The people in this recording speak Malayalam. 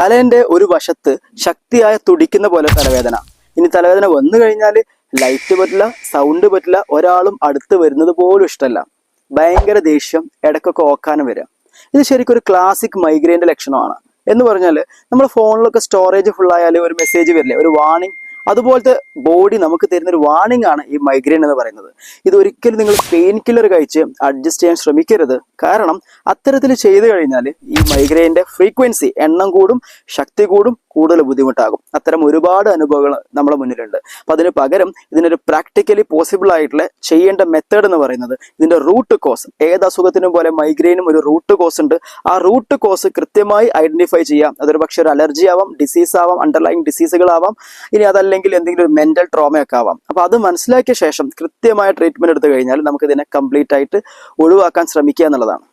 തലേന്റെ ഒരു വശത്ത് ശക്തിയായ തുടിക്കുന്ന പോലെ തലവേദന. ഇനി തലവേദന വന്നു കഴിഞ്ഞാൽ ലൈറ്റ് പറ്റില്ല, സൗണ്ട് പറ്റില്ല, ഒരാളും അടുത്ത് വരുന്നത് പോലും ഇഷ്ടമല്ല. ഭയങ്കര ദേഷ്യം, ഇടയ്ക്കൊക്കെ ഓക്കാനം വരിക. ഇത് ശരിക്കും ഒരു ക്ലാസിക് മൈഗ്രെയിൻ്റെ ലക്ഷണമാണ്. എന്ന് പറഞ്ഞാൽ നമ്മൾ ഫോണിലൊക്കെ സ്റ്റോറേജ് ഫുൾ ആയാൽ ഒരു മെസ്സേജ് വരില്ലേ, ഒരു വാർണിംഗ്. അതുപോലത്തെ ബോഡി നമുക്ക് തരുന്ന ഒരു വാർണിംഗ് ആണ് ഈ മൈഗ്രെയിൻ എന്ന് പറയുന്നത്. ഇത് ഒരിക്കലും നിങ്ങൾ പെയിൻ കില്ലർ കഴിച്ച് അഡ്ജസ്റ്റ് ചെയ്യാൻ ശ്രമിക്കരുത്. കാരണം അത്തരത്തിൽ ചെയ്തു കഴിഞ്ഞാൽ ഈ മൈഗ്രെയിൻ്റെ ഫ്രീക്വൻസി, എണ്ണം കൂടും, ശക്തി കൂടും, കൂടുതൽ ബുദ്ധിമുട്ടാകും. അത്തരം ഒരുപാട് അനുഭവങ്ങൾ നമ്മുടെ മുന്നിലുണ്ട്. അപ്പം അതിന് പകരം ഇതിനൊരു പ്രാക്ടിക്കലി പോസിബിൾ ആയിട്ടുള്ള ചെയ്യേണ്ട മെത്തേഡ് എന്ന് പറയുന്നത് ഇതിൻ്റെ റൂട്ട് കോസ്. ഏത് അസുഖത്തിനും പോലെ മൈഗ്രെയിനും ഒരു റൂട്ട് കോസ് ഉണ്ട്. ആ റൂട്ട് കോസ് കൃത്യമായി ഐഡന്റിഫൈ ചെയ്യാം. അതൊരു പക്ഷേ ഒരു അലർജി ആവാം, ഡിസീസ് ആവാം, അണ്ടർലൈങ് ഡിസീസുകളാവാം, ഇനി അതല്ലെങ്കിൽ എന്തെങ്കിലും ഒരു മെന്റൽ ട്രോമയൊക്കെ ആവാം. അപ്പോൾ അത് മനസ്സിലാക്കിയ ശേഷം കൃത്യമായ ട്രീറ്റ്മെന്റ് എടുത്തു കഴിഞ്ഞാൽ നമുക്ക് ഇതിനെ കംപ്ലീറ്റ് ആയിട്ട് ഒഴിവാക്കാൻ ശ്രമിക്കുക എന്നുള്ളതാണ്.